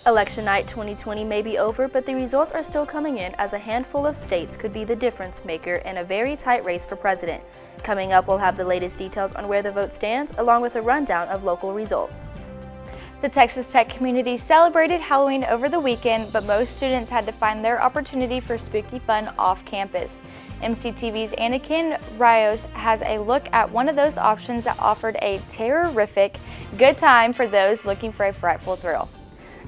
Election night 2020 may be over, but the results are still coming in as a handful of states could be the difference maker in a very tight race for president. Coming up, we'll have the latest details on where the vote stands, along with a rundown of local results. The Texas Tech community celebrated Halloween over the weekend, but most students had to find their opportunity for spooky fun off campus. MCTV's Anakin Rios has a look at one of those options that offered a terrific good time for those looking for a frightful thrill.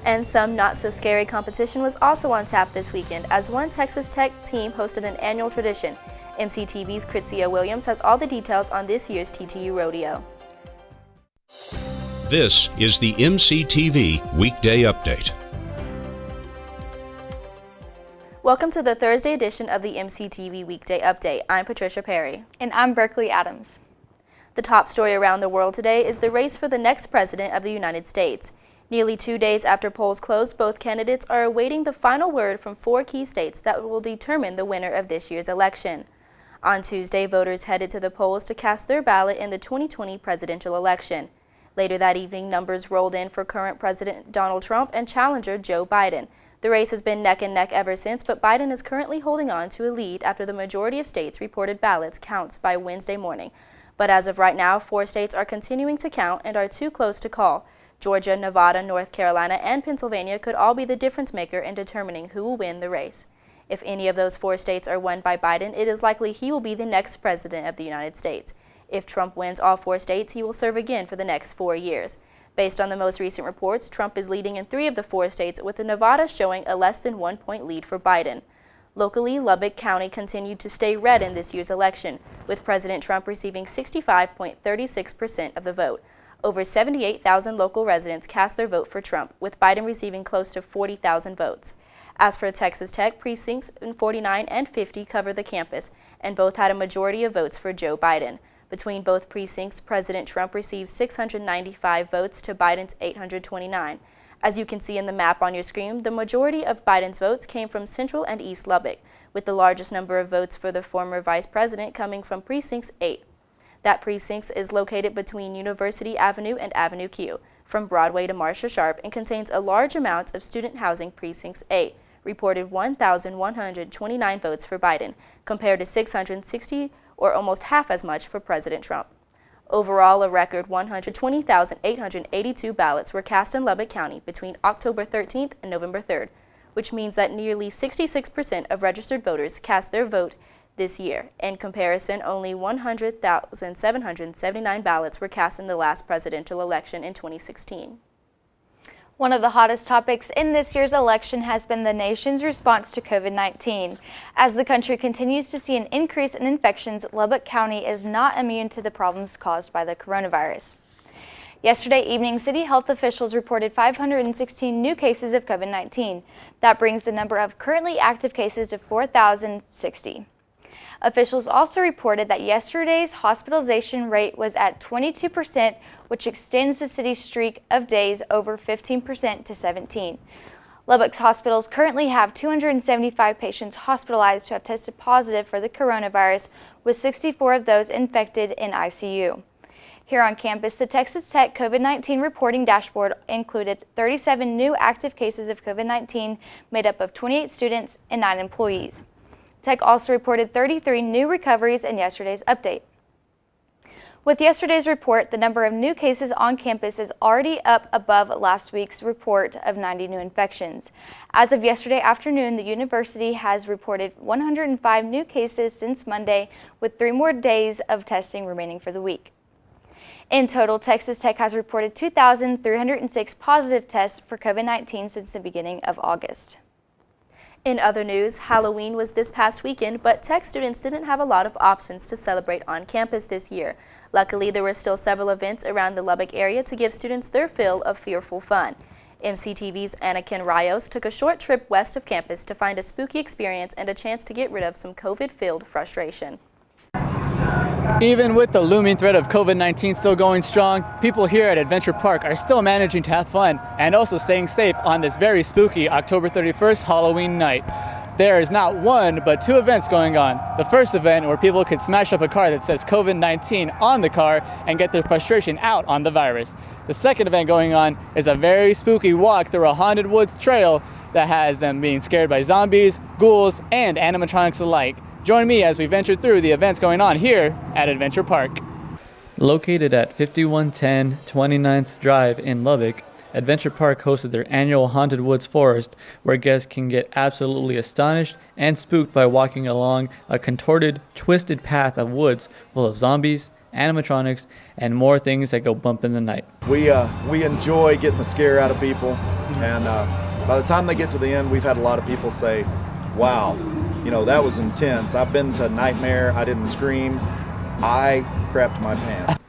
And some not-so-scary competition was also on tap this weekend as one Texas Tech team hosted an annual tradition. MCTV's Kritzia Williams has all the details on this year's TTU Rodeo. This is the MCTV Weekday Update. Welcome to the Thursday edition of the MCTV Weekday Update. I'm Patricia Perry. And I'm Berkeley Adams. The top story around the world today is the race for the next president of the United States. Nearly 2 days after polls closed, both candidates are awaiting the final word from 4 key states that will determine the winner of this year's election. On Tuesday, voters headed to the polls to cast their ballot in the 2020 presidential election. Later that evening, numbers rolled in for current President Donald Trump and challenger Joe Biden. The race has been neck and neck ever since, but Biden is currently holding on to a lead after the majority of states reported ballots counts by Wednesday morning. But as of right now, 4 states are continuing to count and are too close to call. Georgia, Nevada, North Carolina, and Pennsylvania could all be the difference maker in determining who will win the race. If any of those 4 states are won by Biden, it is likely he will be the next president of the United States. If Trump wins all 4 states, he will serve again for the next 4 years. Based on the most recent reports, Trump is leading in 3 of the 4 states, with Nevada showing a less than 1-point lead for Biden. Locally, Lubbock County continued to stay red in this year's election, with President Trump receiving 65.36% of the vote. Over 78,000 local residents cast their vote for Trump, with Biden receiving close to 40,000 votes. As for Texas Tech, precincts 49 and 50 cover the campus, and both had a majority of votes for Joe Biden. Between both precincts, President Trump received 695 votes to Biden's 829. As you can see in the map on your screen, the majority of Biden's votes came from Central and East Lubbock, with the largest number of votes for the former vice president coming from Precinct 8. That precinct is located between University Avenue and Avenue Q, from Broadway to Marcia Sharp, and contains a large amount of student housing. Precinct 8 reported 1,129 votes for Biden, compared to 660 or almost half as much for President Trump. Overall, a record 120,882 ballots were cast in Lubbock County between October 13th and November 3rd, which means that nearly 66% of registered voters cast their vote this year. In comparison, only 100,779 ballots were cast in the last presidential election in 2016. One of the hottest topics in this year's election has been the nation's response to COVID-19. As the country continues to see an increase in infections, Lubbock County is not immune to the problems caused by the coronavirus. Yesterday evening, city health officials reported 516 new cases of COVID-19. That brings the number of currently active cases to 4,060. Officials also reported that yesterday's hospitalization rate was at 22%, which extends the city's streak of days over 15% to 17. Lubbock's hospitals currently have 275 patients hospitalized who have tested positive for the coronavirus, with 64 of those infected in ICU. Here on campus, the Texas Tech COVID-19 reporting dashboard included 37 new active cases of COVID-19 made up of 28 students and 9 employees. Tech also reported 33 new recoveries in yesterday's update. With yesterday's report, the number of new cases on campus is already up above last week's report of 90 new infections. As of yesterday afternoon, the university has reported 105 new cases since Monday, with 3 more days of testing remaining for the week. In total, Texas Tech has reported 2,306 positive tests for COVID-19 since the beginning of August. In other news, Halloween was this past weekend, but Tech students didn't have a lot of options to celebrate on campus this year. Luckily, there were still several events around the Lubbock area to give students their fill of fearful fun. MCTV's Anakin Rios took a short trip west of campus to find a spooky experience and a chance to get rid of some COVID-filled frustration. Even with the looming threat of COVID-19 still going strong, people here at Adventure Park are still managing to have fun and also staying safe on this very spooky October 31st Halloween night. There is not one, but two events going on. The first event where people could smash up a car that says COVID-19 on the car and get their frustration out on the virus. The second event going on is a very spooky walk through a haunted woods trail that has them being scared by zombies, ghouls, and animatronics alike. Join me as we venture through the events going on here at Adventure Park. Located at 5110 29th Drive in Lubbock, Adventure Park hosted their annual Haunted Woods Forest, where guests can get absolutely astonished and spooked by walking along a contorted, twisted path of woods full of zombies, animatronics, and more things that go bump in the night. We enjoy getting the scare out of people, and by the time they get to the end, we've had a lot of people say, wow, you know, that was intense. I've been to Nightmare, I didn't scream, I crapped my pants.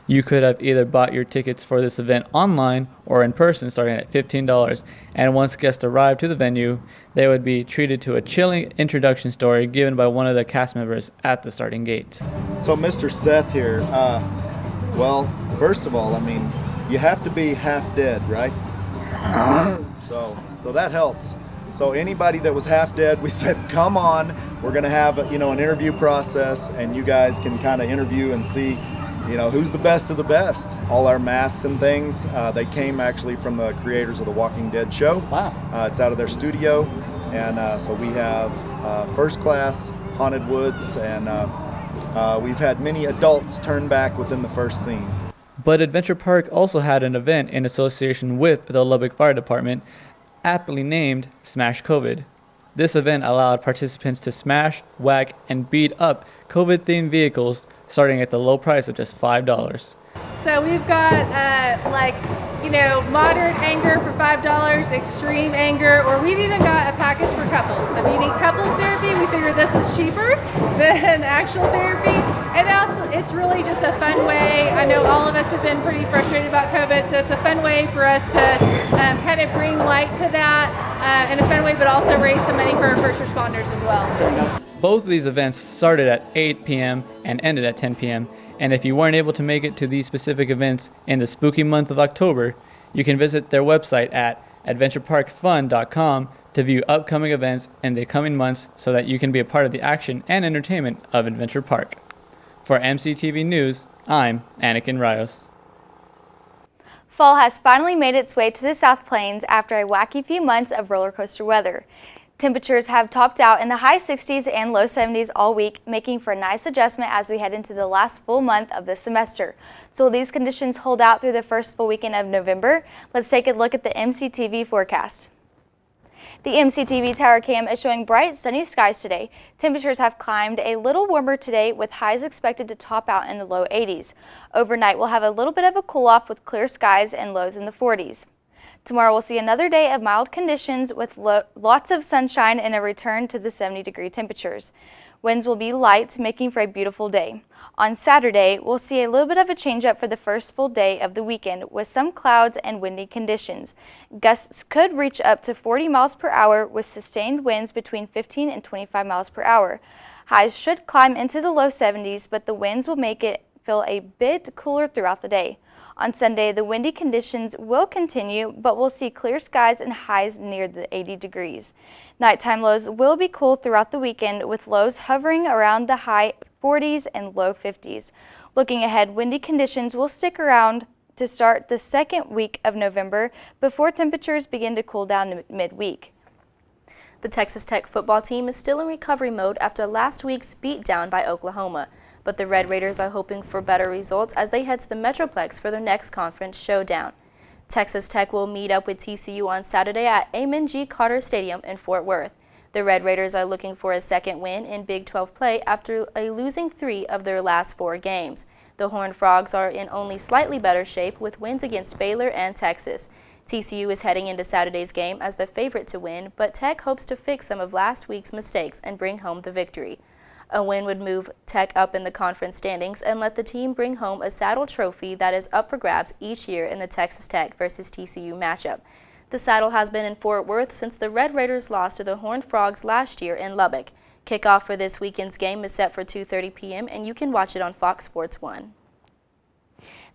You could have either bought your tickets for this event online or in person starting at $15, and once guests arrived to the venue, they would be treated to a chilling introduction story given by one of the cast members at the starting gate. So Mr. Seth here, well, first of all, I mean, you have to be half dead, right? So that helps. So anybody that was half dead, we said, come on, we're gonna have an interview process, and you guys can kind of interview and see who's the best of the best. All our masks and things, they came actually from the creators of the Walking Dead show. Wow. It's out of their studio, and so we have first class haunted woods, and we've had many adults turn back within the first scene. But Adventure Park also had an event in association with the Lubbock Fire Department, aptly named Smash COVID. This event allowed participants to smash, whack, and beat up COVID-themed vehicles starting at the low price of just $5. So we've got moderate anger for $5, extreme anger, or we've even got a package for couples. So if you need couples therapy, we figure this is cheaper than actual therapy. And also, it's really just a fun way. I know all of us have been pretty frustrated about COVID, so it's a fun way for us to kind of bring light to that in a fun way, but also raise some money for our first responders as well. Both of these events started at 8 p.m. and ended at 10 p.m. And if you weren't able to make it to these specific events in the spooky month of October, you can visit their website at adventureparkfun.com to view upcoming events in the coming months so that you can be a part of the action and entertainment of Adventure Park. For MCTV News, I'm Anakin Rios. Fall has finally made its way to the South Plains after a wacky few months of roller coaster weather. Temperatures have topped out in the high 60s and low 70s all week, making for a nice adjustment as we head into the last full month of the semester. So will these conditions hold out through the first full weekend of November? Let's take a look at the MCTV forecast. The MCTV Tower Cam is showing bright sunny skies today. Temperatures have climbed a little warmer today with highs expected to top out in the low 80s. Overnight we'll have a little bit of a cool off with clear skies and lows in the 40s. Tomorrow we'll see another day of mild conditions with lots of sunshine and a return to the 70-degree temperatures. Winds will be light, making for a beautiful day. On Saturday, we'll see a little bit of a change up for the first full day of the weekend with some clouds and windy conditions. Gusts could reach up to 40 miles per hour with sustained winds between 15 and 25 miles per hour. Highs should climb into the low 70s, but the winds will make it feel a bit cooler throughout the day. On Sunday, the windy conditions will continue, but we'll see clear skies and highs near the 80 degrees. Nighttime lows will be cool throughout the weekend, with lows hovering around the high 40s and low 50s. Looking ahead, windy conditions will stick around to start the second week of November before temperatures begin to cool down midweek. The Texas Tech football team is still in recovery mode after last week's beatdown by Oklahoma. But the Red Raiders are hoping for better results as they head to the Metroplex for their next conference showdown. Texas Tech will meet up with TCU on Saturday at Amon G. Carter Stadium in Fort Worth. The Red Raiders are looking for a second win in Big 12 play after losing 3 of their last 4 games. The Horned Frogs are in only slightly better shape with wins against Baylor and Texas. TCU is heading into Saturday's game as the favorite to win, but Tech hopes to fix some of last week's mistakes and bring home the victory. A win would move Tech up in the conference standings and let the team bring home a saddle trophy that is up for grabs each year in the Texas Tech versus TCU matchup. The saddle has been in Fort Worth since the Red Raiders lost to the Horned Frogs last year in Lubbock. Kickoff for this weekend's game is set for 2:30 p.m. and you can watch it on Fox Sports 1.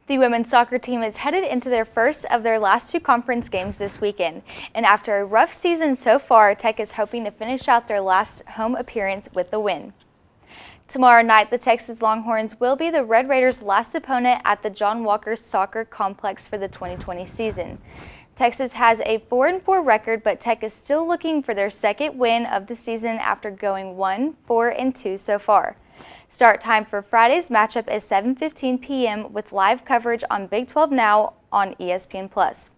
The women's soccer team is headed into their first of their last 2 conference games this weekend, and after a rough season so far, Tech is hoping to finish out their last home appearance with a win. Tomorrow night, the Texas Longhorns will be the Red Raiders' last opponent at the John Walker Soccer Complex for the 2020 season. Texas has a 4-4 record, but Tech is still looking for their second win of the season after going 1-4-2 so far. Start time for Friday's matchup is 7:15 p.m. with live coverage on Big 12 Now on ESPN+.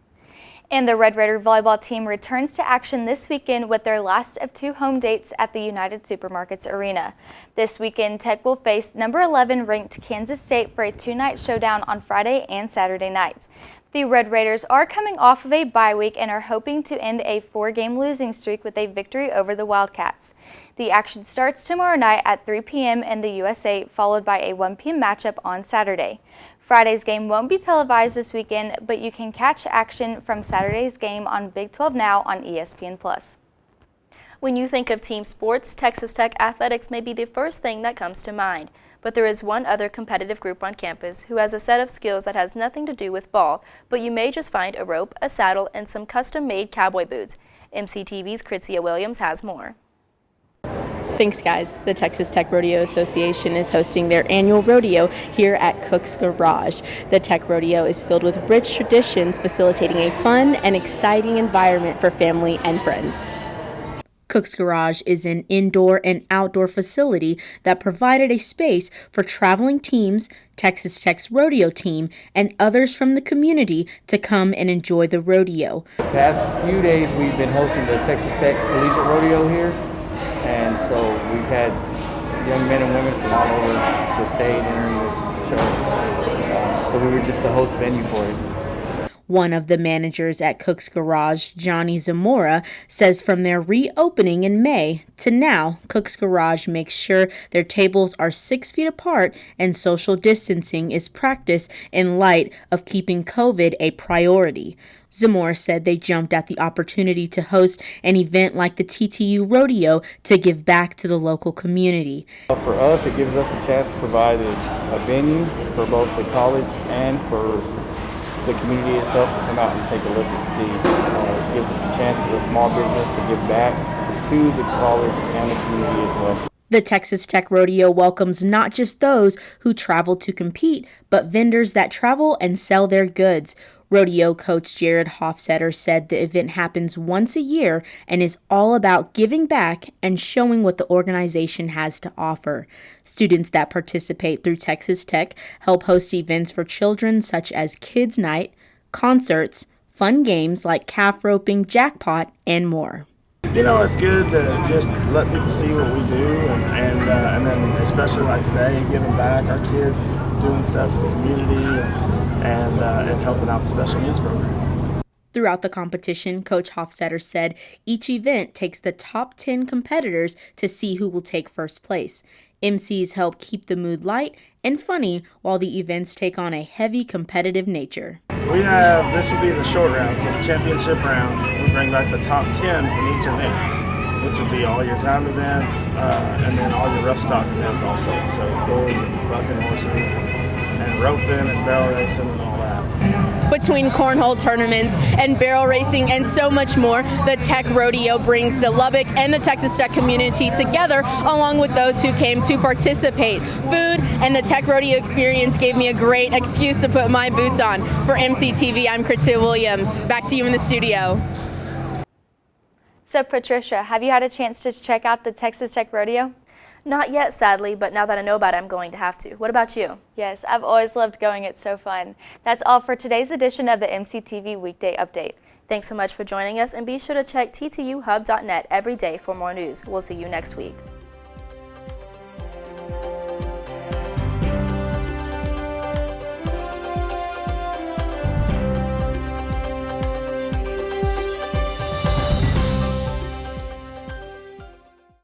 And the Red Raider volleyball team returns to action this weekend with their last of 2 home dates at the United Supermarkets Arena. This weekend, Tech will face number 11 ranked Kansas State for a 2-night showdown on Friday and Saturday nights. The Red Raiders are coming off of a bye week and are hoping to end a 4-game losing streak with a victory over the Wildcats. The action starts tomorrow night at 3 p.m. in the USA, followed by a 1 p.m. matchup on Saturday. Friday's game won't be televised this weekend, but you can catch action from Saturday's game on Big 12 Now on ESPN+. When you think of team sports, Texas Tech athletics may be the first thing that comes to mind. But there is one other competitive group on campus who has a set of skills that has nothing to do with ball, but you may just find a rope, a saddle, and some custom-made cowboy boots. MCTV's Kritzia Williams has more. Thanks, guys. The Texas Tech Rodeo Association is hosting their annual rodeo here at Cook's Garage. The Tech Rodeo is filled with rich traditions, facilitating a fun and exciting environment for family and friends. Cook's Garage is an indoor and outdoor facility that provided a space for traveling teams, Texas Tech's rodeo team, and others from the community to come and enjoy the rodeo. The past few days we've been hosting the Texas Tech Collegiate Rodeo here, and so we've had young men and women from all over the state entering this show. So we were just the host venue for it. One of the managers at Cook's Garage, Johnny Zamora, says from their reopening in May to now, Cook's Garage makes sure their tables are 6 feet apart and social distancing is practiced in light of keeping COVID a priority. Zamora said they jumped at the opportunity to host an event like the TTU Rodeo to give back to the local community. For us, it gives us a chance to provide a venue for both the college and for the community itself to come out and take a look and see. It gives us a chance as a small business to give back to the college and the community as well. The Texas Tech Rodeo welcomes not just those who travel to compete, but vendors that travel and sell their goods. Rodeo coach Jared Hofstetter said the event happens once a year and is all about giving back and showing what the organization has to offer. Students that participate through Texas Tech help host events for children such as Kids Night, concerts, fun games like calf roping, jackpot, and more. You know, it's good to just let people see what we do, and then especially like today, giving back, our kids doing stuff for the community and helping out the special needs program. Throughout the competition, Coach Hofstetter said each event takes the top 10 competitors to see who will take first place. MCs help keep the mood light and funny while the events take on a heavy competitive nature. This will be the short round, so the championship round, we bring back the top 10 from each event, which would be all your time events and then all your rough stock events also. So bulls and bucking horses and roping and barrel racing and all that. Between cornhole tournaments and barrel racing and so much more, the Tech Rodeo brings the Lubbock and the Texas Tech community together along with those who came to participate. Food and the Tech Rodeo experience gave me a great excuse to put my boots on. For MCTV, I'm Kritzia Williams. Back to you in the studio. So Patricia, have you had a chance to check out the Texas Tech Rodeo? Not yet, sadly, but now that I know about it, I'm going to have to. What about you? Yes, I've always loved going. It's so fun. That's all for today's edition of the MCTV Weekday Update. Thanks so much for joining us, and be sure to check ttuhub.net every day for more news. We'll see you next week.